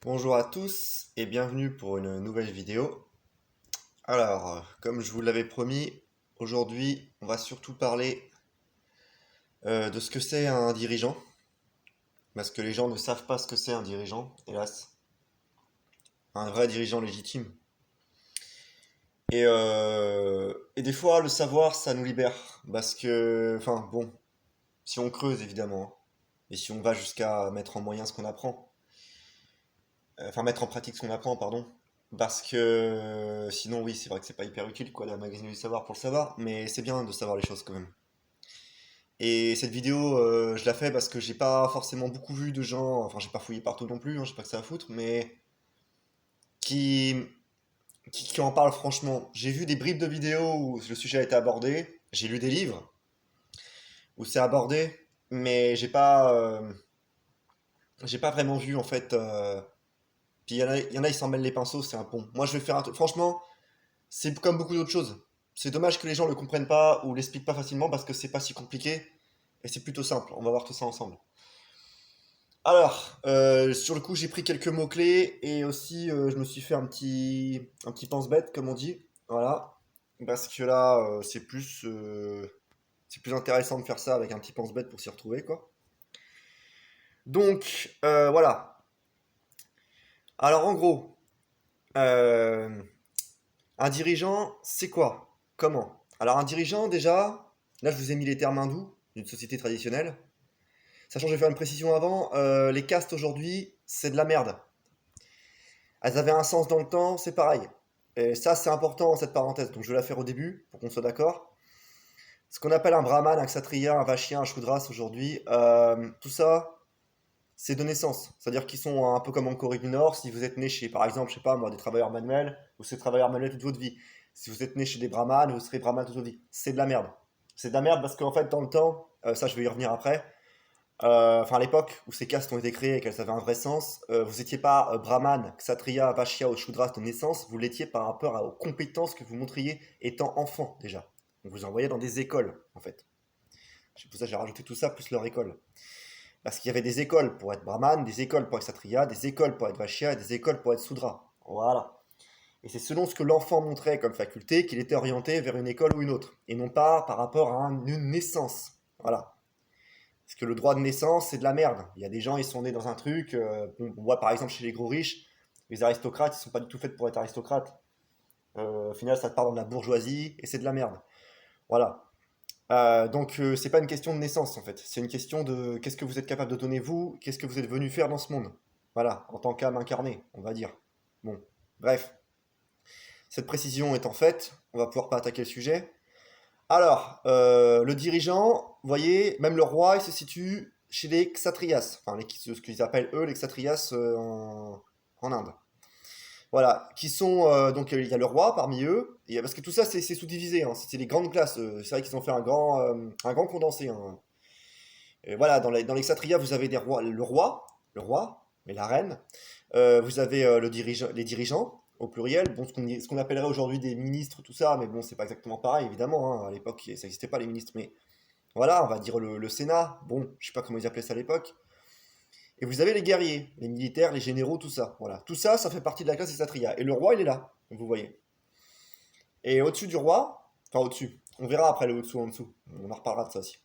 Bonjour à tous et bienvenue pour une nouvelle vidéo. Comme je vous l'avais promis, aujourd'hui on va surtout parler de ce que c'est un dirigeant, parce que les gens ne savent pas ce que c'est un dirigeant, hélas, un vrai dirigeant légitime. Et des fois le savoir ça nous libère, parce que, enfin bon, si on creuse évidemment, hein, et si on va jusqu'à mettre en moyen ce qu'on apprend, enfin mettre en pratique ce qu'on apprend, pardon. Parce que sinon, oui, c'est vrai que c'est pas hyper utile quoi, d'emmagasiner du savoir pour le savoir, mais c'est bien de savoir les choses quand même. Et cette vidéo, je la fais parce que j'ai pas forcément beaucoup vu de gens, enfin j'ai pas fouillé partout non plus, hein, j'ai pas que ça à foutre, mais qui, qui en parlent franchement. J'ai vu des bribes de vidéos où le sujet a été abordé, j'ai lu des livres où c'est abordé, mais j'ai pas vraiment vu en fait. Puis il y en a, ils s'en mêlent les pinceaux, c'est un pont. Moi je vais faire un truc. Franchement, c'est comme beaucoup d'autres choses. C'est dommage que les gens le comprennent pas ou l'expliquent pas facilement parce que c'est pas si compliqué et c'est plutôt simple. On va voir tout ça ensemble. Sur le coup, j'ai pris quelques mots-clés et aussi je me suis fait un petit pense-bête, comme on dit. Voilà. Parce que là, c'est plus intéressant de faire ça avec un petit pense-bête pour s'y retrouver, quoi. Donc, voilà. Alors, en gros, euh, un dirigeant, c'est quoi? Comment? Alors un dirigeant, déjà, là je vous ai mis les termes hindous d'une société traditionnelle. Sachant que je vais faire une précision avant, les castes aujourd'hui, c'est de la merde. Elles avaient un sens dans le temps, c'est pareil. Et ça, c'est important, cette parenthèse, donc je vais la faire au début, pour qu'on soit d'accord. Ce qu'on appelle un brahman, un kshatriya, un vashya, un shudras aujourd'hui, tout ça, c'est de naissance. C'est-à-dire qu'ils sont un peu comme en Corée du Nord. Si vous êtes né chez, par exemple, je sais pas moi, des travailleurs manuels, vous serez travailleur manuel toute votre vie. Si vous êtes né chez des brahmanes, vous serez brahman toute votre vie. C'est de la merde. C'est de la merde parce qu'en fait, dans le temps, ça je vais y revenir après, enfin à l'époque où ces castes ont été créées et qu'elles avaient un vrai sens, vous n'étiez pas brahman, kshatriya, vashya ou shudras de naissance, vous l'étiez par rapport aux compétences que vous montriez étant enfant déjà. On vous envoyait dans des écoles, en fait. C'est pour ça que j'ai rajouté tout ça plus leur école. Parce qu'il y avait des écoles pour être brahman, des écoles pour être kshatriya, des écoles pour être vashya et des écoles pour être soudra. Voilà. Et c'est selon ce que l'enfant montrait comme faculté qu'il était orienté vers une école ou une autre. Et non pas par rapport à une naissance. Voilà. Parce que le droit de naissance, c'est de la merde. Il y a des gens, ils sont nés dans un truc. On voit par exemple chez les gros riches, les aristocrates, ils sont pas du tout faits pour être aristocrates. Au final, ça part dans de la bourgeoisie et c'est de la merde. Voilà. Donc c'est pas une question de naissance en fait, c'est une question de qu'est-ce que vous êtes capable de donner vous, qu'est-ce que vous êtes venu faire dans ce monde. Voilà, en tant qu'âme incarnée, on va dire. Bon, bref, cette précision étant faite, on va pouvoir pas attaquer le sujet. Le dirigeant, vous voyez, même le roi, il se situe chez les Kshatriyas, enfin ce qu'ils appellent eux les Kshatriyas en Inde. Voilà, qui sont donc il y a le roi parmi eux, et, parce que tout ça c'est sous-divisé, hein, c'est les grandes classes. C'est vrai qu'ils ont fait un grand condensé, hein. Et voilà, dans les Kshatriyas, vous avez des rois, le roi, et la reine. Vous avez les dirigeants au pluriel, bon, ce qu'on appellerait aujourd'hui des ministres, tout ça, mais bon, c'est pas exactement pareil, évidemment, hein. À l'époque, ça n'existait pas les ministres, mais voilà, on va dire le Sénat. Bon, je sais pas comment ils appelaient ça à l'époque. Et vous avez les guerriers, les militaires, les généraux, tout ça. Voilà. Tout ça, ça fait partie de la classe des Kshatriyas. Et le roi, il est là, comme vous voyez. Et au-dessus du roi, enfin au-dessus, on verra après le au-dessous, en dessous. On en reparlera de ça aussi.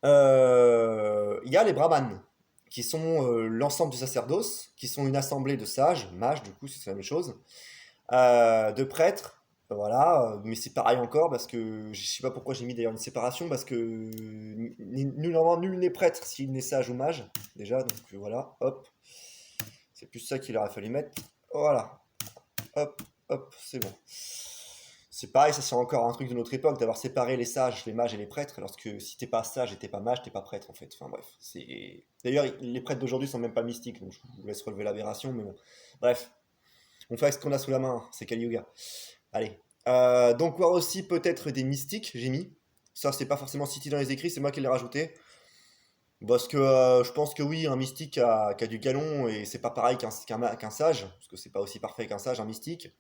Il y a les brahmanes, qui sont l'ensemble du sacerdoce, qui sont une assemblée de sages, mages, du coup, c'est la même chose, de prêtres, voilà, mais c'est pareil encore, parce que je sais pas pourquoi j'ai mis d'ailleurs une séparation, parce que normalement nul n'est prêtre s'il n'est sage ou mage, déjà, donc voilà, hop, c'est plus ça qu'il aurait fallu mettre. Voilà, hop, hop, c'est bon. C'est pareil, ça c'est encore un truc de notre époque d'avoir séparé les sages, les mages et les prêtres, alors que si t'es pas sage et t'es pas mage, t'es pas prêtre en fait. Enfin bref, c'est. D'ailleurs, les prêtres d'aujourd'hui sont même pas mystiques, donc je vous laisse relever l'aberration, mais bon. Bref, on fait avec ce qu'on a sous la main, c'est Kali Yuga. Allez. Donc voir aussi peut-être des mystiques, j'ai mis. Ça c'est pas forcément cité dans les écrits, c'est moi qui l'ai rajouté. Parce que je pense que oui, un mystique qui a du galon, et c'est pas pareil qu'un sage, parce que c'est pas aussi parfait qu'un sage, un mystique.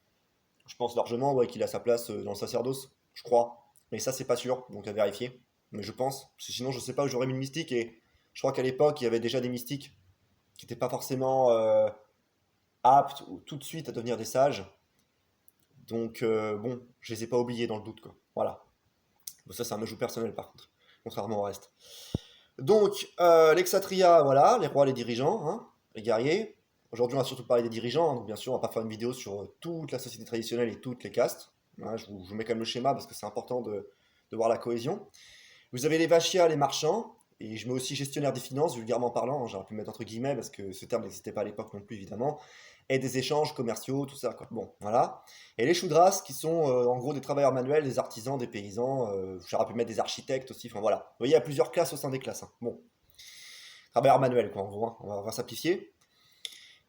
Je pense largement ouais, qu'il a sa place dans le sacerdoce, je crois. Mais ça, c'est pas sûr, donc à vérifier. Mais je pense. Parce que sinon, je sais pas où j'aurais mis le mystique. Et je crois qu'à l'époque, il y avait déjà des mystiques. qui n'étaient pas forcément aptes ou tout de suite à devenir des sages. Donc bon, je les ai pas oubliés dans le doute, quoi. Voilà. Bon, ça, c'est un ajout personnel par contre, contrairement au reste. Donc, l'exatria, voilà, les rois, les dirigeants, hein, les guerriers. Aujourd'hui, on va surtout parler des dirigeants, hein, donc bien sûr, on va pas faire une vidéo sur toute la société traditionnelle et toutes les castes. Hein, je vous mets quand même le schéma parce que c'est important de voir la cohésion. Vous avez les vachia, les marchands, et je mets aussi gestionnaire des finances, vulgairement parlant, hein, j'aurais pu le mettre entre guillemets parce que ce terme n'existait pas à l'époque non plus, évidemment, et des échanges commerciaux, tout ça, quoi. Bon, voilà. Et les choudras, qui sont en gros des travailleurs manuels, des artisans, des paysans, j'aurais pu mettre des architectes aussi, enfin voilà. Vous voyez, il y a plusieurs classes au sein des classes, hein. Bon, travailleurs manuels, quoi, en gros, hein, on va simplifier.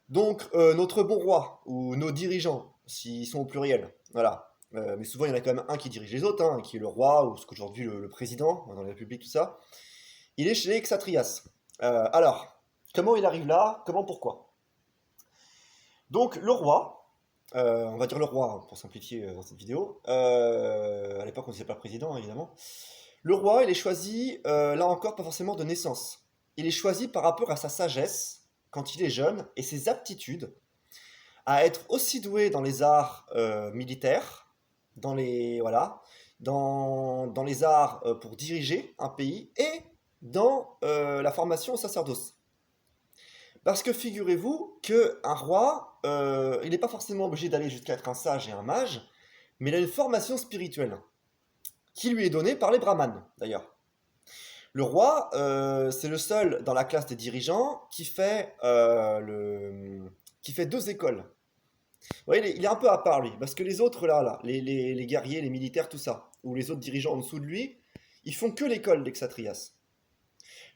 Donc, notre bon roi, ou nos dirigeants, s'ils sont au pluriel, voilà. Mais souvent, il y en a quand même un qui dirige les autres, hein, qui est le roi, ou ce qu'aujourd'hui le président, dans la République, tout ça. Il est chez Exatrias. Alors, comment il arrive là? Comment, pourquoi? Donc, le roi, on va dire le roi, hein, pour simplifier dans cette vidéo, à l'époque, on ne disait pas président, évidemment. Le roi, il est choisi, là encore, pas forcément de naissance. Il est choisi par rapport à sa sagesse, quand il est jeune, et ses aptitudes à être aussi doué dans les arts militaires, dans les, voilà, dans les arts pour diriger un pays, et dans la formation au sacerdoce. Parce que figurez-vous qu'un roi, il n'est pas forcément obligé d'aller jusqu'à être un sage et un mage, mais il a une formation spirituelle, qui lui est donnée par les brahmanes, d'ailleurs. Le roi, c'est le seul dans la classe des dirigeants qui fait deux écoles. Ouais, il est un peu à part lui, parce que les autres là, les guerriers, les militaires, tout ça, ou les autres dirigeants en dessous de lui, ils font que l'école d'Exatrias.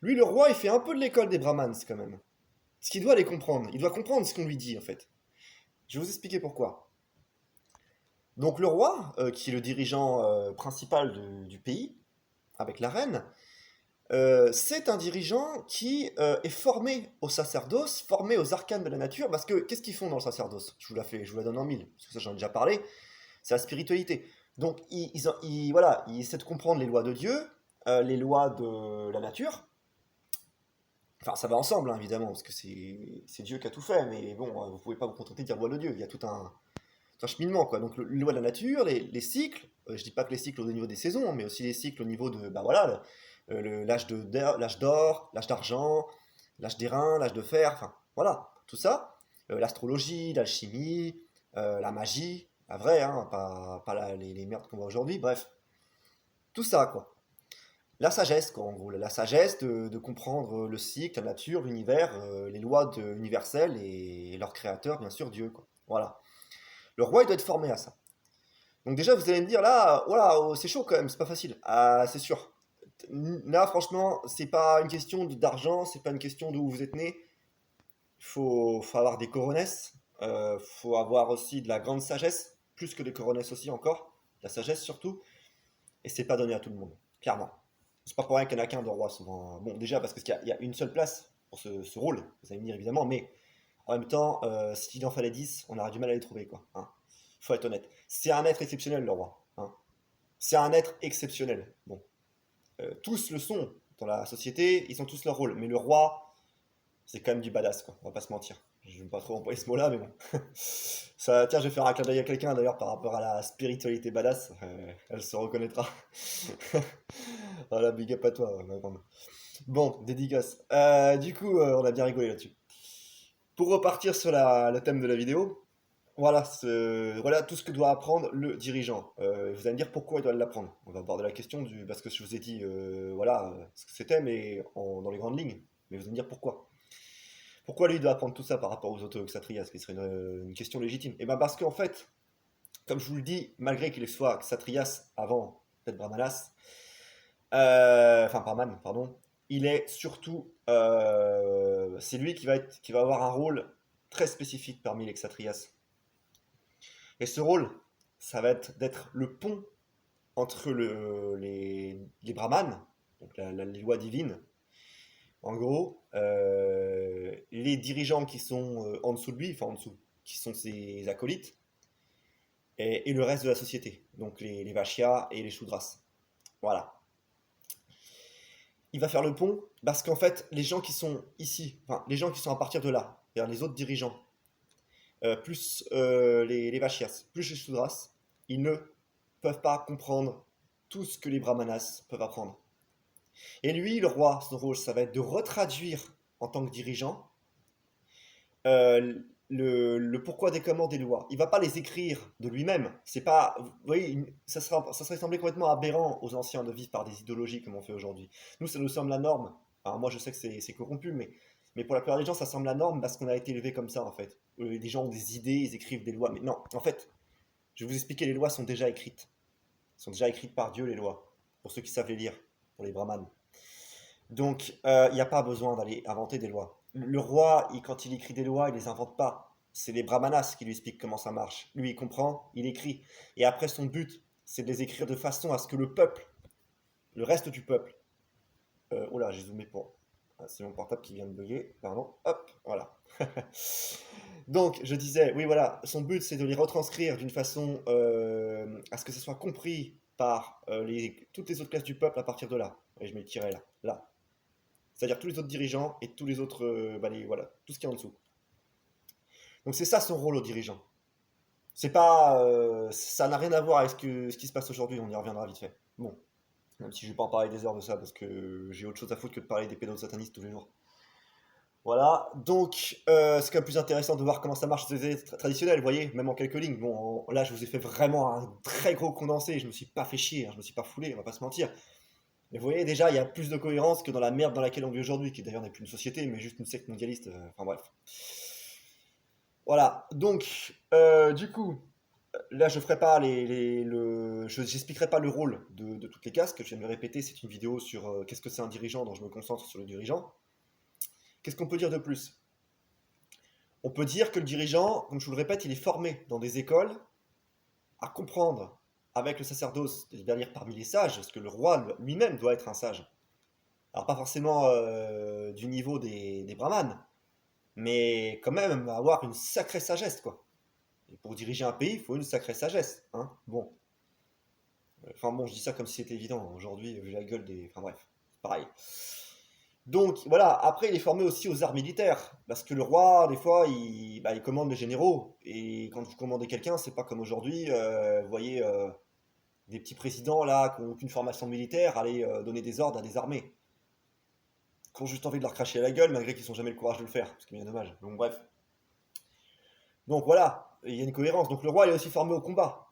Lui, le roi, il fait un peu de l'école des brahmanes quand même. Ce qu'il doit les comprendre, il doit comprendre ce qu'on lui dit en fait. Je vais vous expliquer pourquoi. Donc le roi, qui est le dirigeant principal du pays, avec la reine, c'est un dirigeant qui est formé au sacerdoce, formé aux arcanes de la nature, parce que qu'est-ce qu'ils font dans le sacerdoce? Je vous la donne en mille, parce que ça j'en ai déjà parlé, c'est la spiritualité. Donc voilà, ils essaient de comprendre les lois de Dieu, les lois de la nature. Enfin, ça va ensemble, hein, évidemment, parce que c'est Dieu qui a tout fait, mais bon, vous pouvez pas vous contenter de dire loi de Dieu, il y a tout un cheminement, quoi. Donc les lois de la nature, les cycles, je dis pas que les cycles au niveau des saisons, mais aussi les cycles au niveau de, bah voilà, l'âge d'or, l'âge d'argent, l'âge d'airain, l'âge de fer, enfin voilà, tout ça. L'astrologie, l'alchimie, la magie, la vraie, hein, pas les merdes qu'on voit aujourd'hui, bref, tout ça, quoi. La sagesse, quoi, en gros, la sagesse de comprendre le cycle, la nature, l'univers, les lois universelles et leur créateur, bien sûr, Dieu, quoi. Voilà. Le roi, il doit être formé à ça. Donc déjà, vous allez me dire, là, voilà, oh, c'est chaud quand même, c'est pas facile. Ah, c'est sûr. Là, franchement, c'est pas une question d'argent, c'est pas une question d'où vous êtes né. Il faut avoir des coronesses, faut avoir aussi de la grande sagesse, plus que des coronesses aussi encore, la sagesse surtout, et c'est pas donné à tout le monde, clairement. C'est pas pour rien qu'il n'y en a qu'un de roi souvent. Bon, déjà parce qu'il y a une seule place pour ce rôle, vous allez me dire évidemment, mais en même temps, s'il en fallait 10, on aurait du mal à les trouver, quoi. Hein. Faut être honnête. C'est un être exceptionnel, le roi. Hein. C'est un être exceptionnel. Bon, tous le sont dans la société, ils ont tous leur rôle. Mais le roi, c'est quand même du badass, quoi. On va pas se mentir. Je n'aime pas trop employer ce mot-là, mais bon. Ça, tiens, je vais faire un clin d'œil à quelqu'un d'ailleurs par rapport à la spiritualité badass. Elle se reconnaîtra. Voilà, big up à toi, ma grande. Bon, dédicace. Du coup, on a bien rigolé là-dessus. Pour repartir sur le thème de la vidéo, voilà, voilà tout ce que doit apprendre le dirigeant. Vous allez me dire pourquoi il doit l'apprendre. On va aborder la question parce que je vous ai dit, voilà, ce que c'était, mais dans les grandes lignes. Mais vous allez me dire pourquoi. Pourquoi lui doit apprendre tout ça par rapport aux autres Xatrias, qui serait une question légitime. Et bien parce qu'en fait, comme je vous le dis, malgré qu'il soit Xatrias avant peut-être Brahmanas, enfin Brahman, pardon, il est surtout, c'est lui qui va avoir un rôle très spécifique parmi les Xatrias. Et ce rôle, ça va être d'être le pont entre les brahmanes, donc les lois divines, en gros, les dirigeants qui sont en dessous de lui, enfin en dessous, qui sont ses acolytes, et le reste de la société, donc les Vachya et les Shudras. Voilà. il va faire le pont parce qu'en fait, les gens qui sont ici, enfin, les gens qui sont à partir de là, vers les autres dirigeants, plus les Vachias, plus les Shudras, ils ne peuvent pas comprendre tout ce que les Brahmanas peuvent apprendre. Et lui, le roi, son rôle, ça va être de retraduire en tant que dirigeant le pourquoi des comment des lois. Il va pas les écrire de lui-même. C'est pas, vous voyez, ça serait semblé complètement aberrant aux anciens de vivre par des idéologies comme on fait aujourd'hui. Nous, ça nous semble la norme. Alors moi, je sais que c'est corrompu, mais pour la plupart des gens, ça semble la norme parce qu'on a été élevé comme ça, en fait. Les gens ont des idées, ils écrivent des lois. Mais non, en fait, je vais vous expliquer, les lois sont déjà écrites. Elles sont déjà écrites par Dieu, les lois. Pour ceux qui savent les lire, pour les brahmanes. Donc, il n'y a pas besoin d'aller inventer des lois. Le roi, quand il écrit des lois, il les invente pas. C'est les brahmanas qui lui expliquent comment ça marche. Lui, il comprend, il écrit. Et après, son but, c'est de les écrire de façon à ce que le peuple, le reste du peuple, oh là, j'ai zoomé pour. Ah, c'est mon portable qui vient de bugger, pardon. Hop, voilà. Donc, je disais, oui, voilà, son but, c'est de les retranscrire d'une façon à ce que ce soit compris par toutes les autres classes du peuple à partir de là. Et je mets le tiret là, là. C'est-à-dire tous les autres dirigeants et tous les autres, voilà, tout ce qui est en dessous. Donc c'est ça son rôle au dirigeant. C'est pas, ça n'a rien à voir avec ce qui se passe aujourd'hui, on y reviendra vite fait. Bon, même si je vais pas en parler des heures de ça, parce que j'ai autre chose à foutre que de parler des pédos satanistes tous les jours. Voilà, donc c'est quand même plus intéressant de voir comment ça marche les traditionnels, vous voyez, même en quelques lignes. Bon, là je vous ai fait vraiment un très gros condensé, je me suis pas fait chier, hein, je me suis pas foulé, on va pas se mentir. Mais vous voyez, déjà, il y a plus de cohérence que dans la merde dans laquelle on vit aujourd'hui, qui d'ailleurs n'est plus une société, mais juste une secte mondialiste. Enfin bref. Voilà. Donc, du coup, là, je ferai pas j'expliquerai pas le rôle de toutes les casques. Je viens de le répéter. C'est une vidéo sur qu'est-ce que c'est un dirigeant, dont je me concentre sur le dirigeant. Qu'est-ce qu'on peut dire de plus? On peut dire que le dirigeant, comme je vous le répète, il est formé dans des écoles à comprendre avec le sacerdoce, c'est-à-dire parmi les sages, parce que le roi lui-même doit être un sage. Alors pas forcément du niveau des brahmanes, mais quand même avoir une sacrée sagesse, quoi. Et pour diriger un pays, il faut une sacrée sagesse, hein. Bon. Enfin bon, je dis ça comme si c'était évident. Aujourd'hui, vu la gueule des... Enfin bref, c'est pareil. Donc voilà, après il est formé aussi aux arts militaires, parce que le roi, des fois, il commande les généraux, et quand vous commandez quelqu'un, c'est pas comme aujourd'hui, vous voyez, des petits présidents là, qui n'ont aucune formation militaire, aller donner des ordres à des armées. Qui ont juste envie de leur cracher à la gueule, malgré qu'ils n'ont jamais le courage de le faire, ce qui est bien dommage. Donc bref. Donc voilà, il y a une cohérence. Donc le roi il est aussi formé au combat,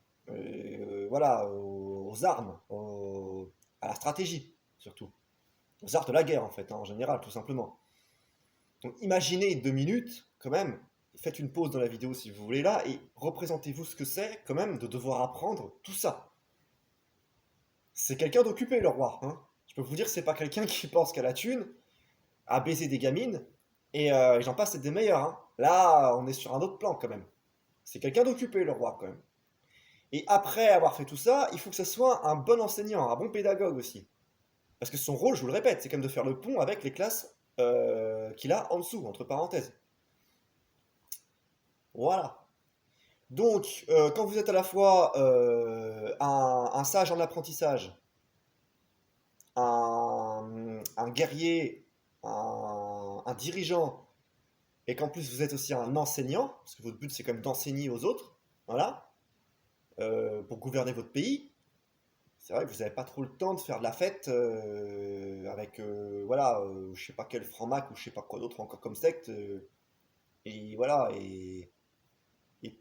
voilà, aux armes, à la stratégie, surtout. Aux arts de la guerre, en fait, hein, en général, tout simplement. Donc imaginez 2 minutes, quand même, faites une pause dans la vidéo si vous voulez là, et représentez-vous ce que c'est, quand même, de devoir apprendre tout ça. C'est quelqu'un d'occupé, le roi, hein. Je peux vous dire que c'est pas quelqu'un qui pense qu'à la thune, à baiser des gamines, et j'en passe, c'est des meilleurs, hein. Là, on est sur un autre plan, quand même. C'est quelqu'un d'occupé, le roi, quand même. Et après avoir fait tout ça, il faut que ce soit un bon enseignant, un bon pédagogue aussi. Parce que son rôle, je vous le répète, c'est quand même de faire le pont avec les classes qu'il a en dessous, entre parenthèses. Voilà. Donc, quand vous êtes à la fois un sage en apprentissage, un guerrier, un dirigeant, et qu'en plus vous êtes aussi un enseignant, parce que votre but c'est quand même d'enseigner aux autres, voilà, pour gouverner votre pays, c'est vrai que vous n'avez pas trop le temps de faire de la fête avec, voilà, je sais pas quel franc-mac ou je sais pas quoi d'autre encore comme secte, et voilà, et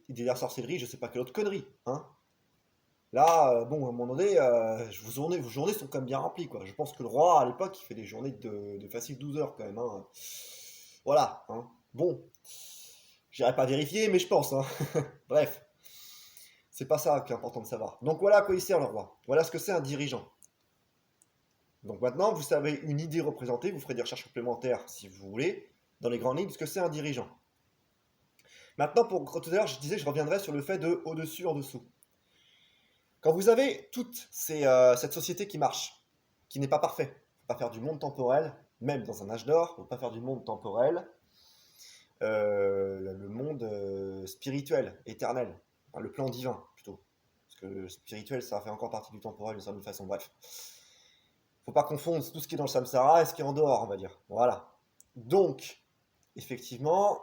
de la sorcellerie, je sais pas quelle autre connerie, hein. Là, bon, à un moment donné, vos journées sont quand même bien remplies, quoi. Je pense que le roi, à l'époque, il fait des journées de facile 12 heures, quand même, hein. Voilà, hein. Bon, j'irai pas vérifier, mais je pense, hein. Bref, c'est pas ça qui est important de savoir. Donc voilà à quoi il sert le roi. Voilà ce que c'est un dirigeant. Donc maintenant, vous savez une idée représentée, vous ferez des recherches complémentaires si vous voulez, dans les grandes lignes, de ce que c'est un dirigeant. Maintenant, pour tout à l'heure, je disais que je reviendrai sur le fait de au-dessus, en dessous. Quand vous avez toute cette société qui marche, qui n'est pas parfait, il ne faut pas faire du monde temporel, même dans un âge d'or, il ne faut pas faire du monde temporel, le monde spirituel, éternel, enfin, le plan divin plutôt. Parce que le spirituel, ça fait encore partie du temporel d'une certaine façon, bref. Faut pas confondre tout ce qui est dans le samsara et ce qui est en dehors, on va dire. Voilà. Donc, effectivement,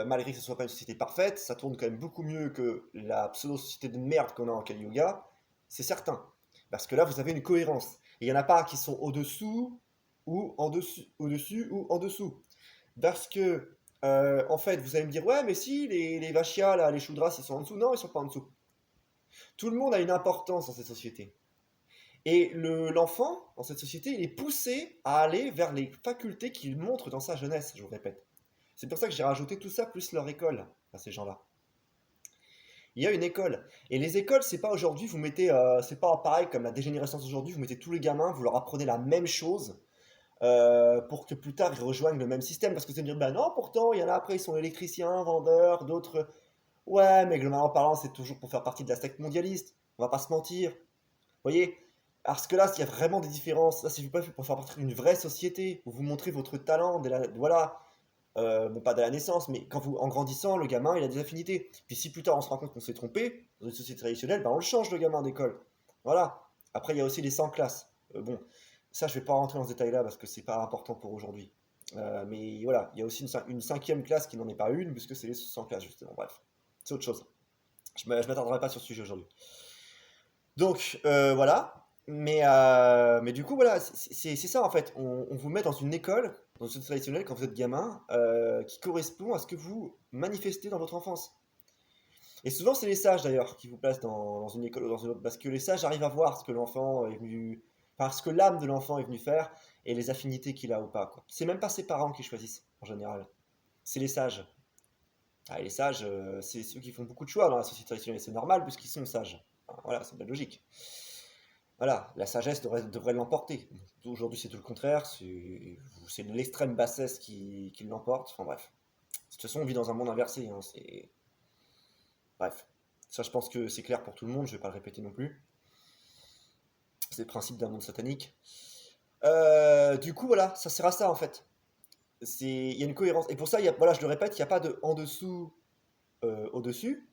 malgré que ce soit pas une société parfaite, ça tourne quand même beaucoup mieux que la pseudo-société de merde qu'on a en Kali Yuga. C'est certain. Parce que là, vous avez une cohérence. Et il n'y en a pas qui sont au-dessous ou en dessus, au-dessus ou en dessous. Parce que, en fait, vous allez me dire, ouais, mais si, les Vachia, là, les Shudras, ils sont en dessous. Non, ils sont pas en dessous. Tout le monde a une importance dans cette société. Et l'enfant, dans cette société, il est poussé à aller vers les facultés qu'il montre dans sa jeunesse, je vous répète. C'est pour ça que j'ai rajouté tout ça, plus leur école, à ces gens-là. Il y a une école. Et les écoles, c'est pas aujourd'hui, vous mettez, c'est pas pareil comme la dégénérescence d'aujourd'hui, vous mettez tous les gamins, vous leur apprenez la même chose, pour que plus tard ils rejoignent le même système. Parce que vous allez me dire, ben non, pourtant, il y en a après, ils sont électriciens, vendeurs, d'autres. Ouais, mais globalement parlant, c'est toujours pour faire partie de la secte mondialiste. On va pas se mentir. Vous voyez? Parce que là, il y a vraiment des différences. Là, c'est pas fait pour faire partie d'une vraie société, où vous montrez votre talent, voilà. Bon, pas dès la naissance, mais en grandissant, le gamin, il a des affinités. Puis si plus tard on se rend compte qu'on s'est trompé, dans une société traditionnelle, ben, on le change le gamin d'école. Voilà. Après, il y a aussi les 100 classes. Bon, ça, je vais pas rentrer dans ce détail-là parce que c'est pas important pour aujourd'hui. Mais voilà, il y a aussi une cinquième classe qui n'en est pas une, puisque c'est les 100 classes, justement. Bref, c'est autre chose. Je m'attarderai pas sur ce sujet aujourd'hui. Donc, voilà. Mais du coup, voilà, c'est ça en fait. On vous met dans une école, dans une société traditionnelle quand vous êtes gamin, qui correspond à ce que vous manifestez dans votre enfance. Et souvent, c'est les sages d'ailleurs qui vous placent dans une école ou dans une autre, parce que les sages arrivent à voir ce que l'enfant est venu, enfin, ce que l'âme de l'enfant est venue faire et les affinités qu'il a ou pas, quoi. C'est même pas ses parents qui choisissent en général, c'est les sages. Ah, et les sages, c'est ceux qui font beaucoup de choix dans la société traditionnelle, c'est normal puisqu'ils sont sages. Enfin, voilà, c'est de la logique. Voilà, la sagesse devrait l'emporter. Aujourd'hui, c'est tout le contraire, c'est l'extrême bassesse qui l'emporte. Enfin bref. De toute façon, on vit dans un monde inversé, hein, bref. Ça, je pense que c'est clair pour tout le monde, je vais pas le répéter non plus. C'est le principe d'un monde satanique. Du coup, voilà, ça sert à ça en fait. Il y a une cohérence. Et pour ça, voilà, je le répète, il n'y a pas de en dessous, au-dessus.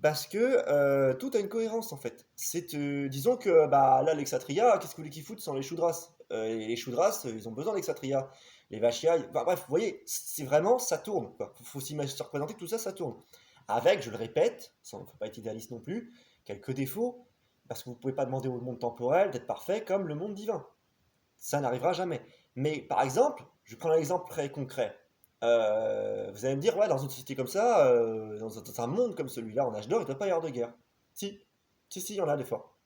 Parce que tout a une cohérence en fait. Disons que bah, là, l'exatria, qu'est-ce que vous voulez qu'ils foutent sans les Shudras? Les Shudras, ils ont besoin d'exatria. Les Vachia, enfin, bref, vous voyez, c'est vraiment, ça tourne. Faut s'imaginer, se représenter que tout ça, ça tourne. Avec, je le répète, ça ne faut pas être idéaliste non plus, quelques défauts, parce que vous ne pouvez pas demander au monde temporel d'être parfait comme le monde divin. Ça n'arrivera jamais. Mais par exemple, je prends un exemple très concret. Vous allez me dire, ouais, dans une société comme ça, dans un monde comme celui-là, en âge d'or, il ne doit pas y avoir de guerre. Si, si, il y en a des fois.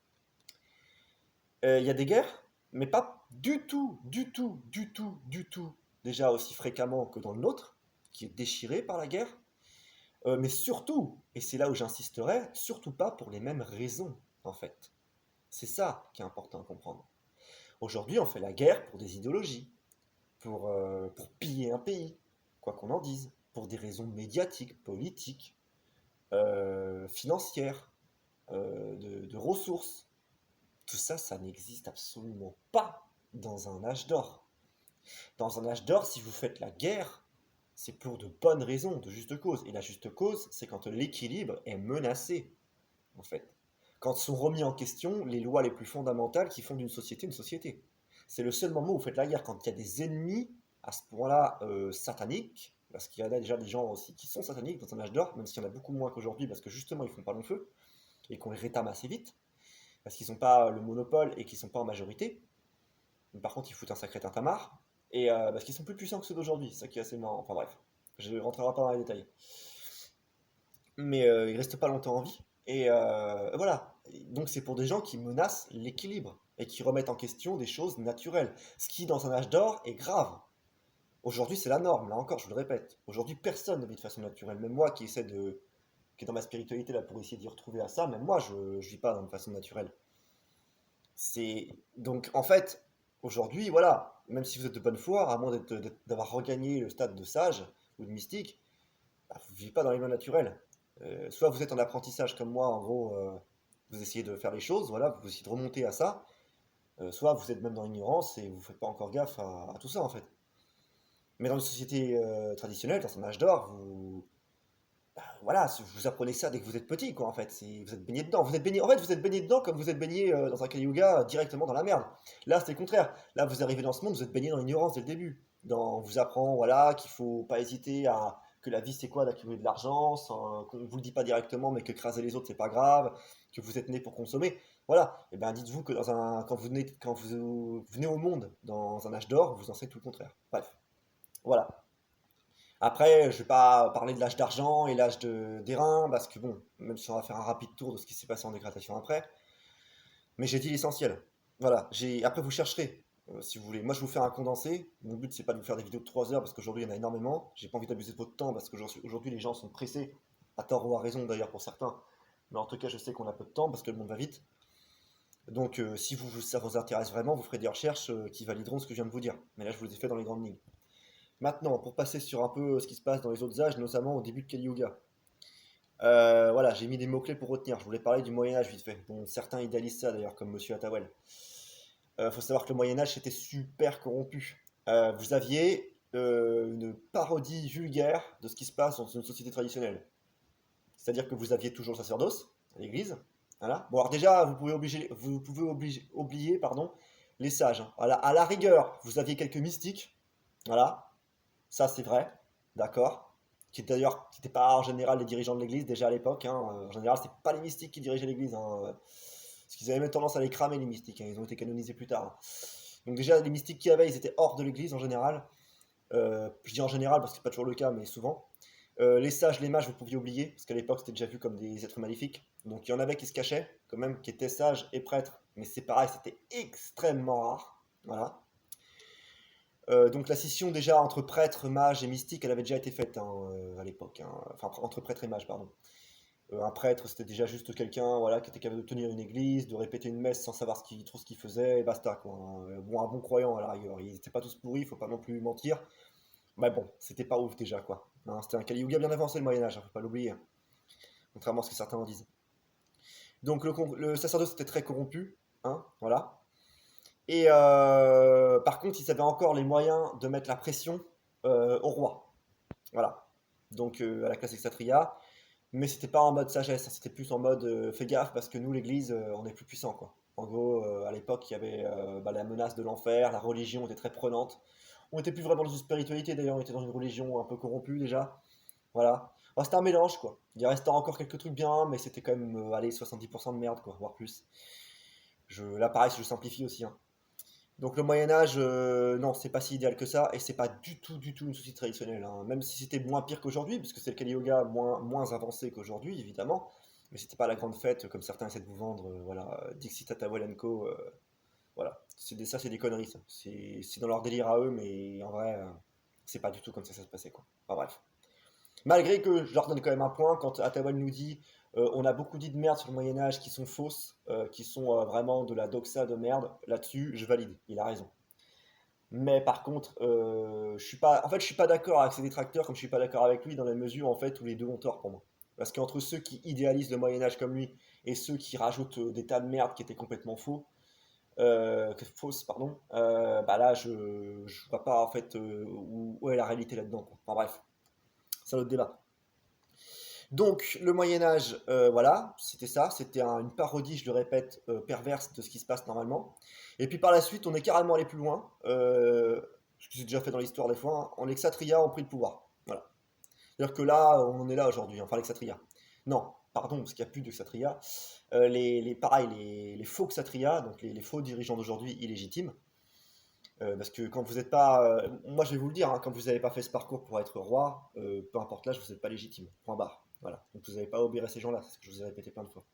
Il y a des guerres, mais pas du tout, du tout, du tout, du tout, déjà aussi fréquemment que dans le nôtre, qui est déchiré par la guerre. Mais surtout, et c'est là où j'insisterai, surtout pas pour les mêmes raisons, en fait. C'est ça qui est important à comprendre. Aujourd'hui, on fait la guerre pour des idéologies, pour piller un pays, quoi qu'on en dise, pour des raisons médiatiques, politiques, financières, de ressources. Tout ça, ça n'existe absolument pas dans un âge d'or. Dans un âge d'or, si vous faites la guerre, c'est pour de bonnes raisons, de juste cause. Et la juste cause, c'est quand l'équilibre est menacé, en fait. Quand sont remis en question les lois les plus fondamentales qui font d'une société une société. C'est le seul moment où vous faites la guerre, quand il y a des ennemis à ce point-là sataniques, parce qu'il y en a déjà des gens aussi qui sont sataniques dans un âge d'or, même s'il y en a beaucoup moins qu'aujourd'hui, parce que justement ils font pas long feu, et qu'on les rétame assez vite, parce qu'ils n'ont pas le monopole et qu'ils sont pas en majorité. Mais par contre, ils foutent un sacré tintamarre, et parce qu'ils sont plus puissants que ceux d'aujourd'hui, c'est ça qui est assez marrant. Enfin bref, je ne rentrerai pas dans les détails. Mais ils restent pas longtemps en vie. Et voilà. Donc c'est pour des gens qui menacent l'équilibre et qui remettent en question des choses naturelles. Ce qui, dans un âge d'or, est grave. Aujourd'hui, c'est la norme, là encore, je vous le répète. Aujourd'hui, personne ne vit de façon naturelle. Même moi qui est dans ma spiritualité là pour essayer d'y retrouver à ça, même moi, je ne vis pas de façon naturelle. Donc en fait, aujourd'hui, voilà, même si vous êtes de bonne foi, à moins d'avoir regagné le stade de sage ou de mystique, bah, vous ne vivez pas dans les lois naturelles. Soit vous êtes en apprentissage comme moi, en gros, vous essayez de faire les choses, voilà, vous essayez de remonter à ça, soit vous êtes même dans l'ignorance et vous ne faites pas encore gaffe à tout ça en fait. Mais dans une société traditionnelle, dans un âge d'or, voilà, vous apprenez ça dès que vous êtes petit, quoi, en fait. Vous êtes baigné dedans. En fait, vous êtes baigné dedans comme vous êtes baigné dans un Kali Yuga directement dans la merde. Là, c'est le contraire. Là, vous arrivez dans ce monde, vous êtes baigné dans l'ignorance dès le début. On vous apprend, voilà, qu'il faut pas hésiter à que la vie c'est quoi d'accumuler de l'argent, qu'on vous le dit pas directement, mais que craser les autres c'est pas grave, que vous êtes né pour consommer. Voilà. Et ben, dites-vous que quand vous venez au monde dans un âge d'or, vous en savez tout le contraire. Bref. Voilà. Après, je vais pas parler de l'âge d'argent et l'âge d'airain, parce que bon, même si on va faire un rapide tour de ce qui s'est passé en dégradation après, mais j'ai dit l'essentiel. Voilà, après vous chercherez, si vous voulez. Moi, je vais vous faire un condensé. Mon but, c'est pas de vous faire des vidéos de 3 heures, parce qu'aujourd'hui, il y en a énormément. J'ai pas envie d'abuser de votre temps, parce qu'aujourd'hui, les gens sont pressés, à tort ou à raison d'ailleurs pour certains. Mais en tout cas, je sais qu'on a peu de temps, parce que le monde va vite. Donc, si ça vous intéresse vraiment, vous ferez des recherches qui valideront ce que je viens de vous dire. Mais là, je vous les ai fait dans les grandes lignes. Maintenant, pour passer sur un peu ce qui se passe dans les autres âges, notamment au début de Kali Yuga. Voilà, j'ai mis des mots-clés pour retenir. Je voulais parler du Moyen-Âge vite fait. Bon, certains idéalisent ça d'ailleurs, comme Monsieur Attawell. Faut savoir que le Moyen-Âge c'était super corrompu. Vous aviez une parodie vulgaire de ce qui se passe dans une société traditionnelle. C'est-à-dire que vous aviez toujours le sacerdoce, à l'église. Voilà. Bon, alors déjà, oublier pardon, les sages, hein. À la rigueur, vous aviez quelques mystiques. Voilà. Ça, c'est vrai, d'accord. Qui d'ailleurs, qui n'étaient pas en général les dirigeants de l'Église déjà à l'époque, hein. En général, c'est pas les mystiques qui dirigeaient l'Église, hein. Parce qu'ils avaient même tendance à les cramer les mystiques, hein. Ils ont été canonisés plus tard, hein. Donc déjà, les mystiques qu'il y avait, ils étaient hors de l'Église en général. Je dis en général parce que c'est pas toujours le cas, mais souvent. Les sages, les mages, vous pouviez oublier, parce qu'à l'époque, c'était déjà vu comme des êtres maléfiques. Donc il y en avait qui se cachaient, quand même, qui étaient sages et prêtres, mais c'est pareil, c'était extrêmement rare. Voilà. Donc la scission déjà entre prêtre, mage et mystique, elle avait déjà été faite, hein, à l'époque, hein. Enfin entre prêtre et mage, pardon. Un prêtre, c'était déjà juste quelqu'un, voilà, qui était capable de tenir une église, de répéter une messe sans savoir trop ce qu'il faisait, et basta, quoi, hein. Bon, un bon croyant à la rigueur. Ils n'étaient pas tous pourris, faut pas non plus mentir. Mais bon, c'était pas ouf déjà, quoi, hein. C'était un Kali Yuga bien avancé le Moyen Âge, hein, faut pas l'oublier, hein, contrairement à ce que certains en disent. Donc le sacerdoce était très corrompu, hein, voilà. Et par contre, ils avaient encore les moyens de mettre la pression au roi. Voilà. Donc à la classe exatria. Mais c'était pas en mode sagesse, hein, c'était plus en mode fais gaffe parce que nous, l'église, on est plus puissant, quoi. En gros, à l'époque, il y avait la menace de l'enfer, la religion était très prenante. On était plus vraiment dans une spiritualité d'ailleurs, on était dans une religion un peu corrompue déjà. Voilà. Bon, c'était un mélange, quoi. Il restait encore quelques trucs bien, mais c'était quand même, allez, 70% de merde, quoi, voire plus. Là, pareil, je simplifie aussi, hein. Donc le Moyen Âge, non, c'est pas si idéal que ça, et c'est pas du tout une société traditionnelle, hein. Même si c'était moins pire qu'aujourd'hui, parce que c'est le Kali Yoga moins avancé qu'aujourd'hui, évidemment, mais c'était pas la grande fête comme certains essaient de vous vendre, voilà, Dixit Tatawalenko, voilà. Ça, c'est des conneries, ça. C'est dans leur délire à eux, mais en vrai, c'est pas du tout comme ça se passait, quoi. Enfin bref. Malgré que je leur donne quand même un point, quand Atawal nous dit on a beaucoup dit de merde sur le Moyen-Âge qui sont fausses, qui sont vraiment de la doxa de merde, là-dessus, je valide, il a raison. Mais par contre, je suis pas d'accord avec ses détracteurs comme je suis pas d'accord avec lui dans la mesure en fait où les deux ont tort pour moi. Parce qu'entre ceux qui idéalisent le Moyen Âge comme lui et ceux qui rajoutent des tas de merde qui étaient complètement fausses, pardon, bah là je vois pas en fait où est la réalité là-dedans, quoi. Enfin bref, c'est un autre débat. Donc le Moyen Âge, voilà, c'était ça, c'était une parodie, je le répète, perverse de ce qui se passe normalement. Et puis par la suite, on est carrément allé plus loin, ce que j'ai déjà fait dans l'histoire des fois, hein. Les Kshatriyas ont pris le pouvoir. Voilà. C'est-à-dire que là, on en est là aujourd'hui, enfin les Kshatriyas. Non, pardon, parce qu'il n'y a plus de Kshatriyas. Pareil, les faux Kshatriyas, donc les faux dirigeants d'aujourd'hui illégitimes. Parce que quand vous n'êtes pas. Moi, je vais vous le dire, hein, quand vous n'avez pas fait ce parcours pour être roi, peu importe l'âge, vous n'êtes pas légitime. Point barre. Voilà. Donc vous n'avez pas obéir à ces gens-là, c'est ce que je vous ai répété plein de fois.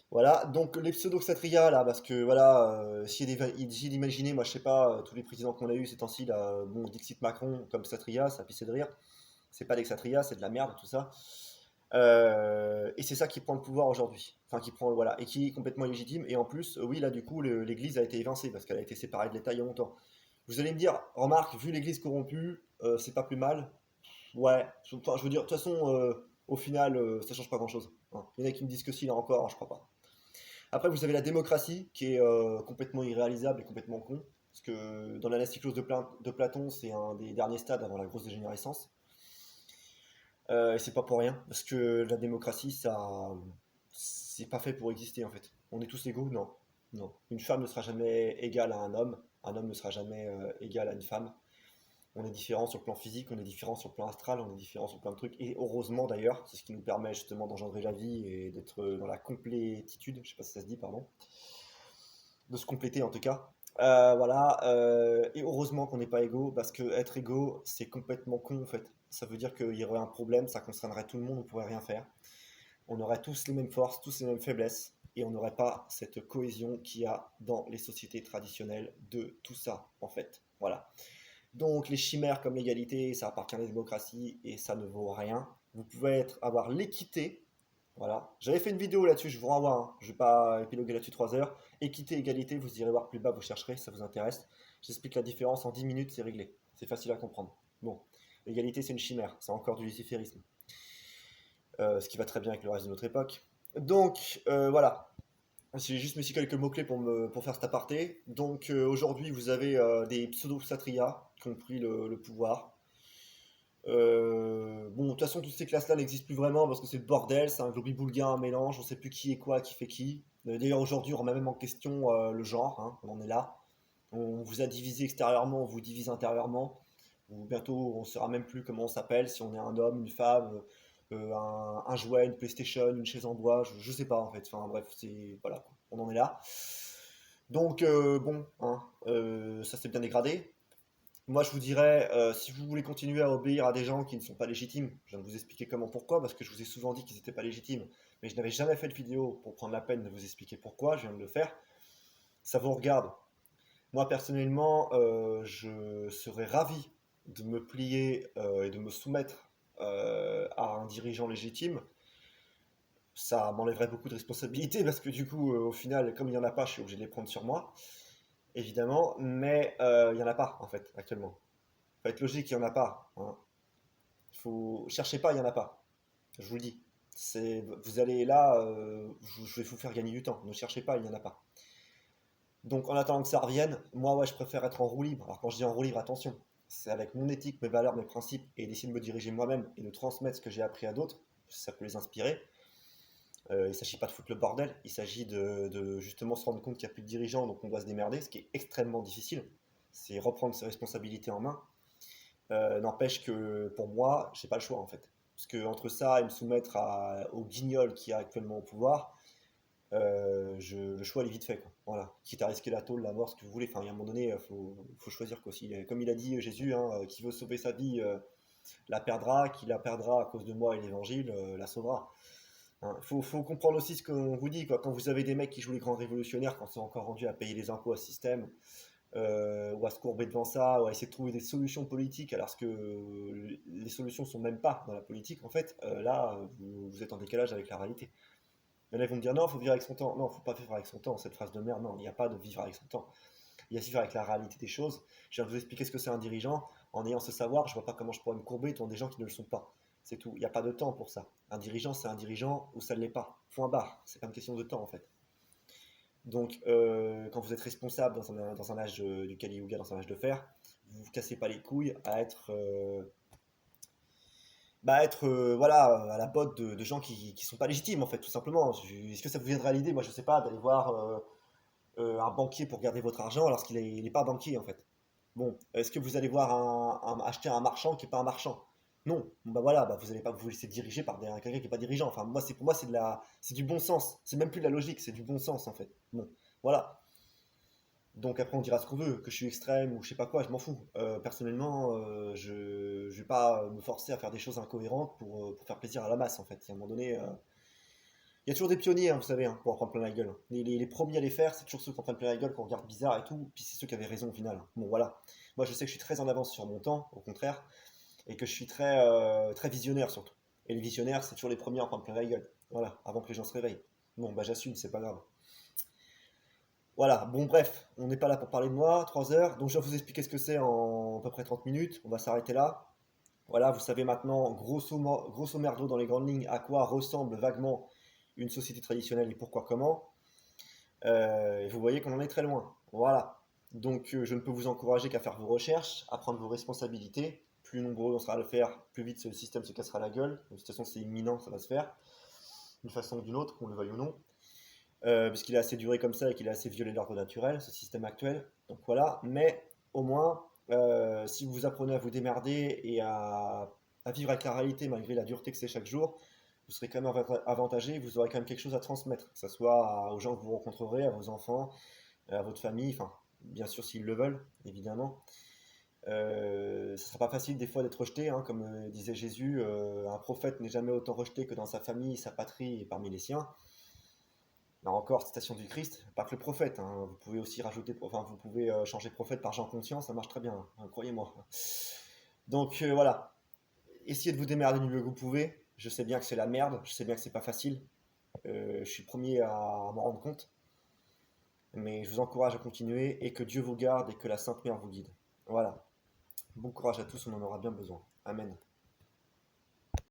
Voilà. Donc les pseudo-kshatriyas, là, parce que voilà, essayez d'imaginer, moi je sais pas, tous les présidents qu'on a eu ces temps-ci, là, bon, Dixit Macron comme kshatriya, ça pissait de rire. C'est pas des kshatriyas, c'est de la merde, tout ça. Et c'est ça qui prend le pouvoir aujourd'hui. Enfin, qui prend, voilà, et qui est complètement illégitime. Et en plus, oui, là, du coup, l'Église a été évincée parce qu'elle a été séparée de l'État il y a longtemps. Vous allez me dire, remarque, vu l'Église corrompue, c'est pas plus mal. Ouais, enfin, je veux dire, de toute façon, au final, ça change pas grand-chose, hein. Il y en a qui me disent que si, là encore, hein, je crois pas. Après, vous avez la démocratie qui est complètement irréalisable et complètement con. Parce que dans l'Anasticlose de Platon, c'est un des derniers stades avant la grosse dégénérescence. Et c'est pas pour rien, parce que la démocratie, c'est pas fait pour exister en fait. On est tous égaux? Non. Non. Une femme ne sera jamais égale à un homme ne sera jamais égal à une femme. On est différents sur le plan physique, on est différents sur le plan astral, on est différents sur plein de trucs. Et heureusement d'ailleurs, c'est ce qui nous permet justement d'engendrer la vie et d'être dans la complétitude, je sais pas si ça se dit, pardon, de se compléter en tout cas. Voilà, et heureusement qu'on n'est pas égaux, parce que être égaux, c'est complètement con en fait. Ça veut dire qu'il y aurait un problème, ça concernerait tout le monde, on pourrait rien faire. On aurait tous les mêmes forces, tous les mêmes faiblesses, et on n'aurait pas cette cohésion qu'il y a dans les sociétés traditionnelles de tout ça en fait. Voilà. Donc les chimères comme l'égalité, ça appartient à la démocratie et ça ne vaut rien. Vous pouvez avoir l'équité. Voilà. J'avais fait une vidéo là-dessus, je vous renvoie, hein. Je ne vais pas épiloguer là-dessus 3 heures. Équité, égalité, vous irez voir plus bas, vous chercherez, ça vous intéresse. J'explique la différence en 10 minutes, c'est réglé. C'est facile à comprendre. Bon, l'égalité c'est une chimère, c'est encore du luciférisme. Ce qui va très bien avec le reste de notre époque. Donc voilà, j'ai juste mis ici quelques mots-clés pour faire cet aparté. Donc aujourd'hui, vous avez des pseudo-satrias qui ont pris le pouvoir. Bon, de toute façon, toutes ces classes-là n'existent plus vraiment parce que c'est le bordel, c'est un globi-boulga, un mélange, on sait plus qui est quoi, qui fait qui. D'ailleurs, aujourd'hui, on remet même en question le genre, hein, on en est là. On vous a divisé extérieurement, on vous divise intérieurement. Ou bientôt, on ne saura même plus comment on s'appelle, si on est un homme, une femme, un jouet, une PlayStation, une chaise en bois, je sais pas en fait. Enfin bref, c'est voilà, quoi. On en est là. Donc bon, hein, ça s'est bien dégradé. Moi, je vous dirais, si vous voulez continuer à obéir à des gens qui ne sont pas légitimes, je viens de vous expliquer comment, pourquoi, parce que je vous ai souvent dit qu'ils n'étaient pas légitimes, mais je n'avais jamais fait de vidéo pour prendre la peine de vous expliquer pourquoi, je viens de le faire. Ça vous regarde. Moi, personnellement, je serais ravi de me plier et de me soumettre à un dirigeant légitime. Ça m'enlèverait beaucoup de responsabilités parce que du coup, au final, comme il n'y en a pas, je suis obligé de les prendre sur moi, évidemment, mais il n'y en a pas en fait actuellement. Faut être logique, il n'y en a pas, hein. Cherchez pas, il n'y en a pas. Je vous le dis. Vous allez là, je vais vous faire gagner du temps. Ne cherchez pas, il n'y en a pas. Donc en attendant que ça revienne, moi ouais, je préfère être en roue libre. Alors quand je dis en roue libre, attention, c'est avec mon éthique, mes valeurs, mes principes et d'essayer de me diriger moi-même et de transmettre ce que j'ai appris à d'autres, ça peut les inspirer. Il ne s'agit pas de foutre le bordel, il s'agit de justement se rendre compte qu'il n'y a plus de dirigeants, donc on doit se démerder, ce qui est extrêmement difficile. C'est reprendre ses responsabilités en main. N'empêche que pour moi, j'ai pas le choix en fait. Parce que entre ça et me soumettre au guignol qui est actuellement au pouvoir, le choix est vite fait, quoi. Voilà. Quitte à risquer la tôle, la mort, ce que vous voulez. Enfin, il y a un moment donné, faut choisir quoi. Comme il a dit Jésus, hein, qui veut sauver sa vie la perdra, qui la perdra à cause de moi et l'évangile la sauvera. Hein. Faut comprendre aussi ce qu'on vous dit, quoi. Quand vous avez des mecs qui jouent les grands révolutionnaires, quand ils sont encore rendus à payer les impôts à ce système, ou à se courber devant ça, ou à essayer de trouver des solutions politiques, alors que les solutions sont même pas dans la politique, en fait, là, vous êtes en décalage avec la réalité. Il y en a qui vont me dire non, il faut vivre avec son temps. Non, il ne faut pas vivre avec son temps, cette phrase de merde. Non, il n'y a pas de vivre avec son temps. Il y a à vivre avec la réalité des choses. Je viens de vous expliquer ce que c'est un dirigeant. En ayant ce savoir, je ne vois pas comment je pourrais me courber devant des gens qui ne le sont pas. C'est tout. Il n'y a pas de temps pour ça. Un dirigeant, c'est un dirigeant ou ça ne l'est pas. Point barre. C'est pas une question de temps, en fait. Donc, quand vous êtes responsable dans un âge du Kali Yuga, dans un âge de fer, vous vous cassez pas les couilles à être voilà, à la botte de gens qui sont pas légitimes, en fait, tout simplement. Est-ce que ça vous viendrait à l'idée, moi je sais pas, d'aller voir un banquier pour garder votre argent alors qu'il est pas banquier, en fait? Bon, est-ce que vous allez voir acheter un marchand qui est pas un marchand? Non, bon, bah voilà, bah vous allez pas vous laisser diriger par quelqu'un qui est pas dirigeant. Enfin, pour moi, c'est du bon sens. C'est même plus de la logique, c'est du bon sens, en fait. Bon, voilà. Donc après on dira ce qu'on veut, que je suis extrême ou je sais pas quoi, je m'en fous. Personnellement, je vais pas me forcer à faire des choses incohérentes pour faire plaisir à la masse en fait. Il y a un moment donné, il y a toujours des pionniers, hein, vous savez, hein, pour en prendre plein la gueule. Les premiers à les faire, c'est toujours ceux qui en prennent plein la gueule, qu'on regarde bizarre et tout, puis c'est ceux qui avaient raison au final. Bon voilà. Moi je sais que je suis très en avance sur mon temps, au contraire, et que je suis très visionnaire surtout. Et les visionnaires, c'est toujours les premiers à en prendre plein la gueule. Voilà, avant que les gens se réveillent. Bon bah j'assume, c'est pas grave. Voilà, bon bref, on n'est pas là pour parler de moi, 3 heures, donc je vais vous expliquer ce que c'est en à peu près 30 minutes, on va s'arrêter là. Voilà, vous savez maintenant, grosso merdo dans les grandes lignes, à quoi ressemble vaguement une société traditionnelle et pourquoi comment. Et vous voyez qu'on en est très loin. Voilà. Donc je ne peux vous encourager qu'à faire vos recherches, à prendre vos responsabilités, plus nombreux on sera à le faire, plus vite ce système se cassera la gueule. De toute façon, c'est imminent, ça va se faire, d'une façon ou d'une autre, qu'on le veuille ou non. Puisqu'il est assez duré comme ça et qu'il a assez violé l'ordre naturel, ce système actuel. Donc voilà, mais au moins, si vous apprenez à vous démerder et à vivre avec la réalité malgré la dureté que c'est chaque jour, vous serez quand même avantagé, vous aurez quand même quelque chose à transmettre, que ce soit aux gens que vous rencontrerez, à vos enfants, à votre famille, enfin, bien sûr s'ils le veulent, évidemment. Ce ne sera pas facile des fois d'être rejeté, hein, comme disait Jésus, un prophète n'est jamais autant rejeté que dans sa famille, sa patrie et parmi les siens. Là encore, citation du Christ, pas que le prophète, hein, vous pouvez aussi rajouter, enfin vous pouvez changer prophète par Jean Conscient, ça marche très bien, hein, croyez-moi. Donc voilà, essayez de vous démerder du mieux que vous pouvez. Je sais bien que c'est la merde, je sais bien que c'est pas facile, je suis le premier à m'en rendre compte, mais je vous encourage à continuer et que Dieu vous garde et que la Sainte Mère vous guide. Voilà, bon courage à tous, on en aura bien besoin. Amen.